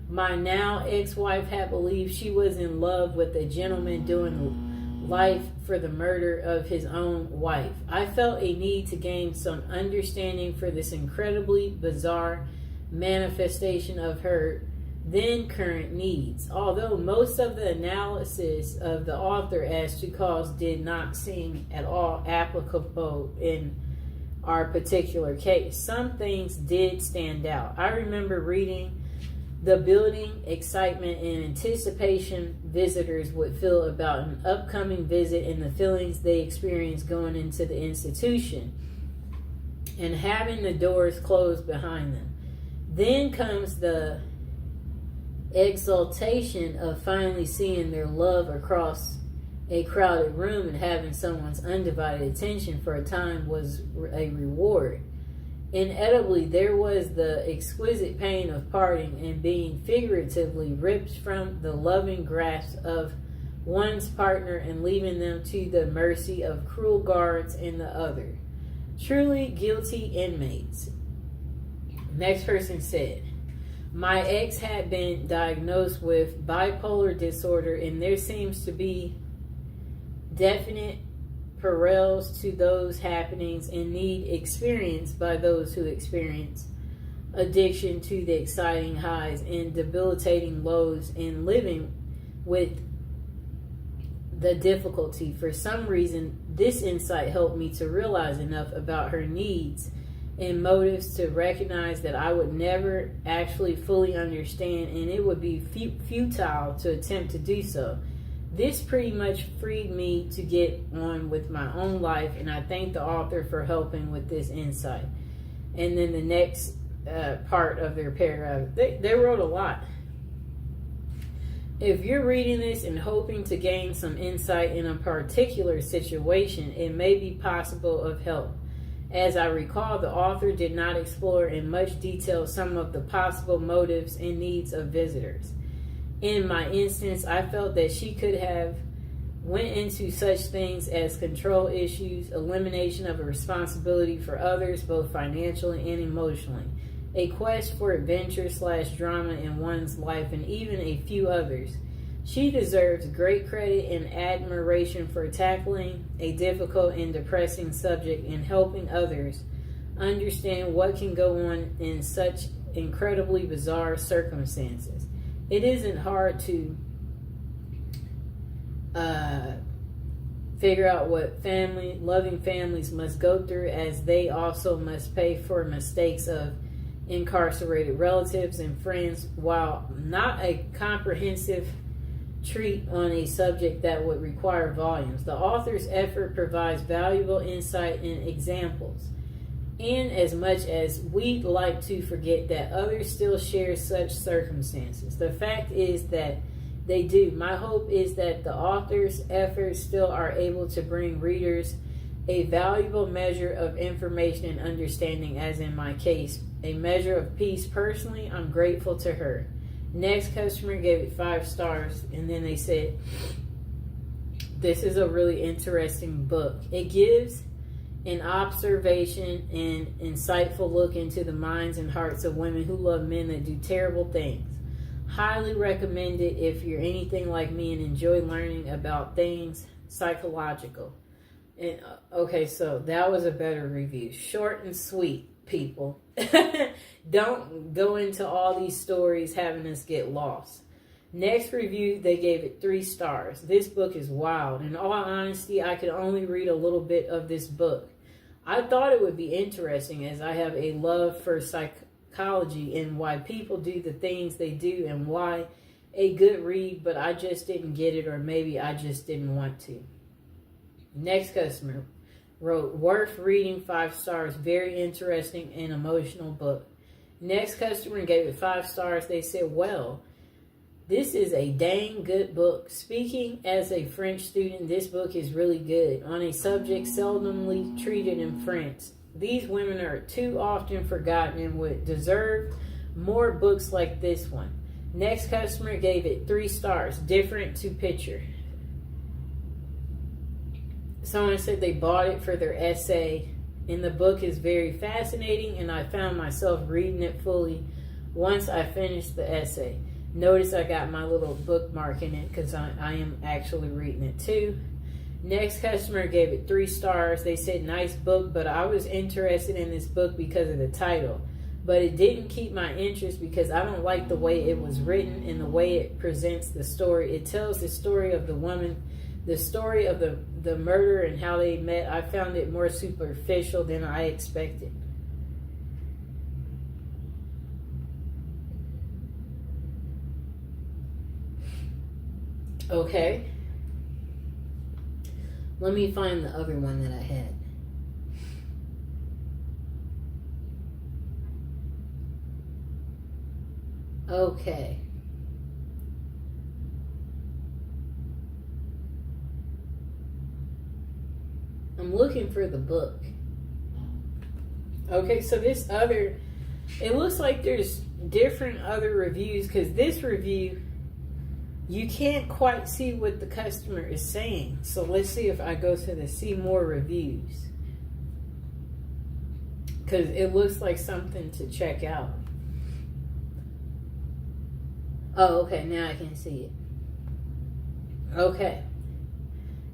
my now ex-wife had believed she was in love with a gentleman doing life for the murder of his own wife. I felt a need to gain some understanding for this incredibly bizarre manifestation of her then current needs. Although most of the analysis of the author as to cause did not seem at all applicable in our particular case, some things did stand out. I remember reading the building excitement and anticipation visitors would feel about an upcoming visit and the feelings they experienced going into the institution and having the doors closed behind them. Then comes the exaltation of finally seeing their love across a crowded room, and having someone's undivided attention for a time was a reward. Inevitably, there was the exquisite pain of parting and being figuratively ripped from the loving grasp of one's partner and leaving them to the mercy of cruel guards and the other. Truly guilty inmates. Next person said, my ex had been diagnosed with bipolar disorder, and there seems to be definite parallels to those happenings and need experienced by those who experience addiction to the exciting highs and debilitating lows and living with the difficulty. For some reason, this insight helped me to realize enough about her needs and motives to recognize that I would never actually fully understand, and it would be futile to attempt to do so. This pretty much freed me to get on with my own life, and I thank the author for helping with this insight. And then the next part of their paragraph, they wrote a lot. If you're reading this and hoping to gain some insight in a particular situation, it may be possible of help. As I recall, the author did not explore in much detail some of the possible motives and needs of visitors. In my instance, I felt that she could have went into such things as control issues, elimination of a responsibility for others, both financially and emotionally, a quest for adventure/drama in one's life, and even a few others. She deserves great credit and admiration for tackling a difficult and depressing subject and helping others understand what can go on in such incredibly bizarre circumstances. It isn't hard to figure out what loving families must go through, as they also must pay for mistakes of incarcerated relatives and friends. While not a comprehensive treat on a subject that would require volumes, the author's effort provides valuable insight and examples. And as much as we'd like to forget that others still share such circumstances, the fact is that they do. My hope is that the author's efforts still are able to bring readers a valuable measure of information and understanding, as in my case, a measure of peace. Personally, I'm grateful to her. Next customer gave it 5 stars, and then they said, this is a really interesting book. It gives an observation and insightful look into the minds and hearts of women who love men that do terrible things. Highly recommend it if you're anything like me and enjoy learning about things psychological. And, okay, so that was a better review. Short and sweet, people. Don't go into all these stories having us get lost. Next review, they gave it 3 stars. This book is wild. In all honesty, I could only read a little bit of this book. I thought it would be interesting as I have a love for psychology and why people do the things they do and why a good read, but I just didn't get it, or maybe I just didn't want to. Next customer wrote, worth reading, 5 stars, very interesting and emotional book. Next customer gave it 5 stars. They said, well, this is a dang good book. Speaking as a French student, this book is really good on a subject seldomly treated in France. These women are too often forgotten and would deserve more books like this one. Next customer gave it 3 stars, different to picture. Someone said they bought it for their essay, and the book is very fascinating, and I found myself reading it fully once I finished the essay. Notice I got my little bookmark in it because I am actually reading it too. Next customer gave it 3 stars. They said, nice book, but I was interested in this book because of the title. But it didn't keep my interest because I don't like the way it was written and the way it presents the story. It tells the story of the woman, the story of the murder and how they met. I found it more superficial than I expected. Okay. Let me find the other one that I had. Okay. I'm looking for the book. Okay, so this other, it looks like there's different other reviews because this review, you can't quite see what the customer is saying. So let's see if I go to the see more reviews. Because it looks like something to check out. Oh, okay, now I can see it. Okay.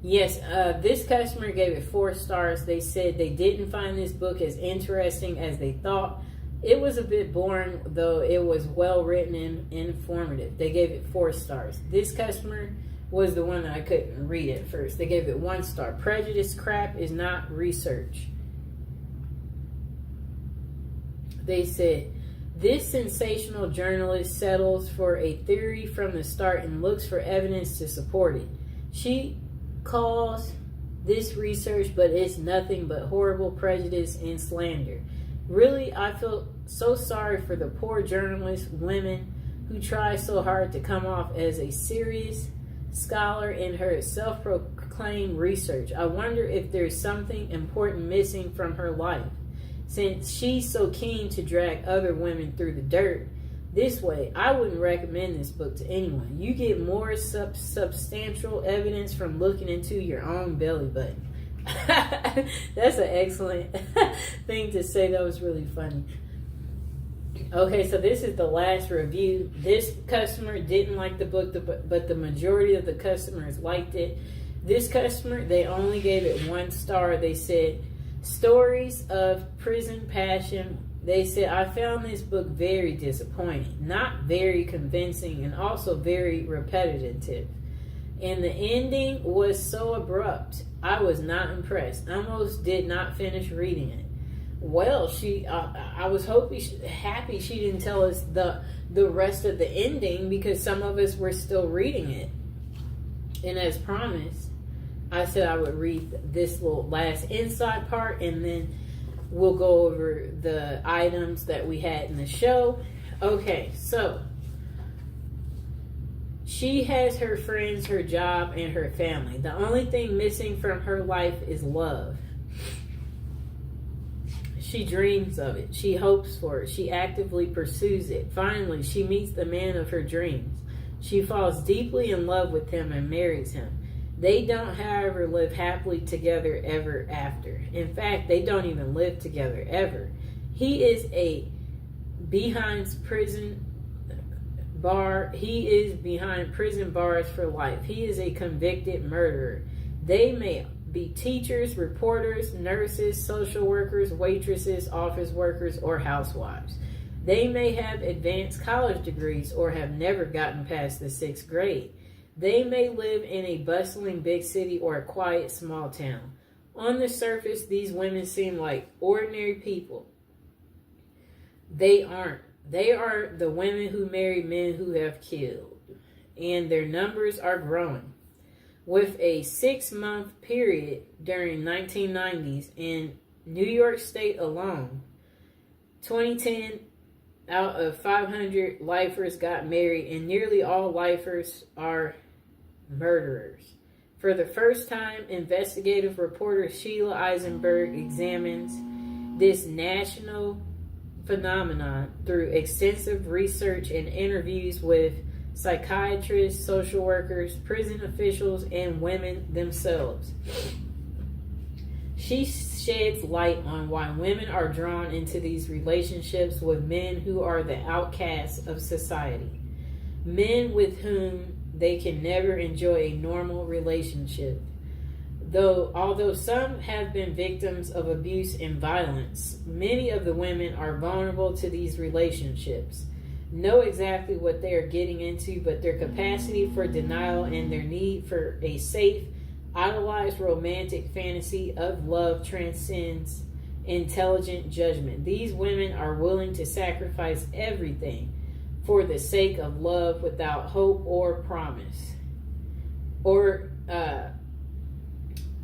Yes, this customer gave it 4 stars. They said they didn't find this book as interesting as they thought. It was a bit boring, though it was well written and informative. They gave it 4 stars. This customer was the one that I couldn't read at first. They gave it 1 star. Prejudice crap is not research. They said, this sensational journalist settles for a theory from the start and looks for evidence to support it. She calls this research, but it's nothing but horrible prejudice and slander. Really, I feel so sorry for the poor journalist women who try so hard to come off as a serious scholar in her self-proclaimed research. I wonder if there's something important missing from her life, since she's so keen to drag other women through the dirt this way. I wouldn't recommend this book to anyone. You get more substantial evidence from looking into your own belly button. That's an excellent thing to say. That was really funny. Okay, so this is the last review. This customer didn't like the book, but the majority of the customers liked it. This customer, they only gave it 1 star. They said, stories of prison passion. They said, I found this book very disappointing, not very convincing, and also very repetitive. And the ending was so abrupt. I was not impressed. I almost did not finish reading it. Well, I was happy she didn't tell us the rest of the ending because some of us were still reading it. And as promised, I said I would read this little last inside part and then we'll go over the items that we had in the show. Okay, so she has her friends, her job, and her family. The only thing missing from her life is love. She dreams of it. She hopes for it. She actively pursues it. Finally, she meets the man of her dreams. She falls deeply in love with him and marries him. They don't, however, live happily together ever after. In fact, they don't even live together ever. He is behind prison bars for life. He is a convicted murderer. They may be teachers, reporters, nurses, social workers, waitresses, office workers, or housewives. They may have advanced college degrees or have never gotten past the 6th grade. They may live in a bustling big city or a quiet small town. On the surface, these women seem like ordinary people. They aren't. They are the women who marry men who have killed, and their numbers are growing. With a 6-month period during 1990s in New York State alone, 2010 out of 500 lifers got married, and nearly all lifers are murderers. For the first time, investigative reporter Sheila Eisenberg examines this national phenomenon through extensive research and interviews with psychiatrists, social workers, prison officials, and women themselves. She sheds light on why women are drawn into these relationships with men who are the outcasts of society, men with whom they can never enjoy a normal relationship. Although some have been victims of abuse and violence, many of the women are vulnerable to these relationships, know exactly what they are getting into, but their capacity for denial and their need for a safe, idolized romantic fantasy of love transcends intelligent judgment. These women are willing to sacrifice everything for the sake of love without hope or promise.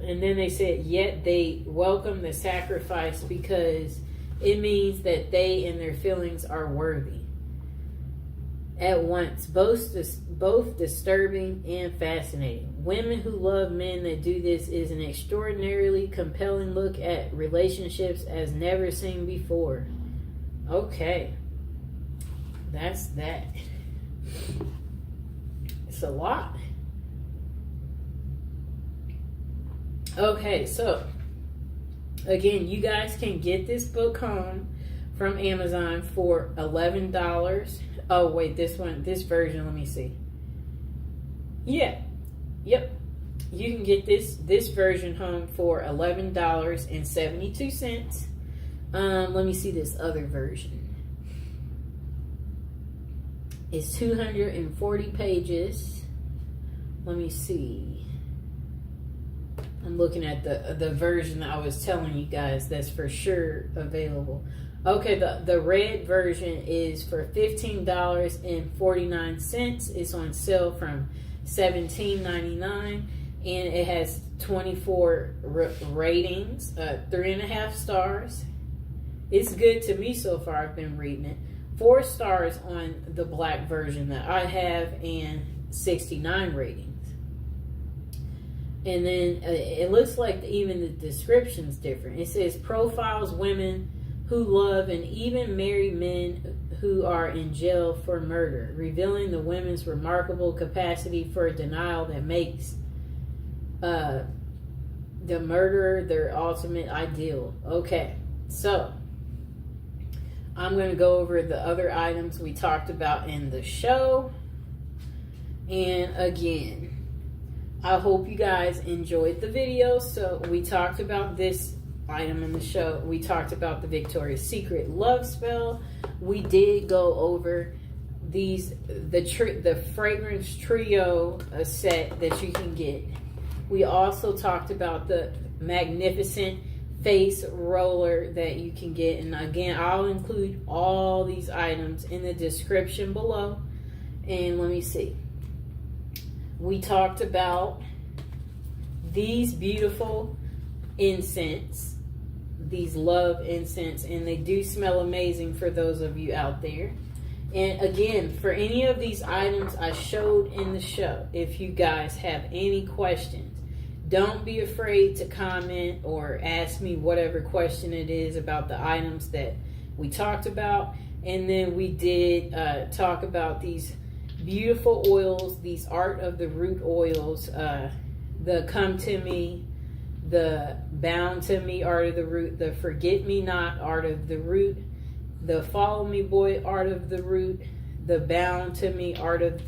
And then they said, yet they welcome the sacrifice because it means that they and their feelings are worthy. At once, both disturbing and fascinating. Women who love men that do this is an extraordinarily compelling look at relationships as never seen before. Okay. That's that. It's a lot. Okay, so again, you guys can get this book home from Amazon for $11. Oh wait, this version, let me see. Yep. You can get this version home for $11.72. Let me see this other version. It's 240 pages. Let me see. I'm looking at the version that I was telling you guys that's for sure available. Okay, the red version is for $15.49. It's on sale from $17.99, and it has 24 ratings, 3.5 stars. It's good to me so far. I've been reading it. 4 stars on the black version that I have, and 69 ratings. And then it looks like even the description's different. It says profiles women who love and even marry men who are in jail for murder, revealing the women's remarkable capacity for denial that makes the murderer their ultimate ideal. Okay, so I'm going to go over the other items we talked about in the show. And again, I hope you guys enjoyed the video. So we talked about this item in the show. We talked about the Victoria's Secret love spell. We did go over the fragrance trio set that you can get. We also talked about the magnificent face roller that you can get. And again, I'll include all these items in the description below. And let me see. We talked about these beautiful incense, these love incense, and they do smell amazing for those of you out there. And again, for any of these items I showed in the show, if you guys have any questions, don't be afraid to comment or ask me whatever question it is about the items that we talked about. And then we did talk about these beautiful oils, these Art of the Root oils, the Come to Me, the Bound to Me Art of the Root, the Forget Me Not Art of the Root, the Follow Me Boy Art of the Root, the Bound to Me Art of the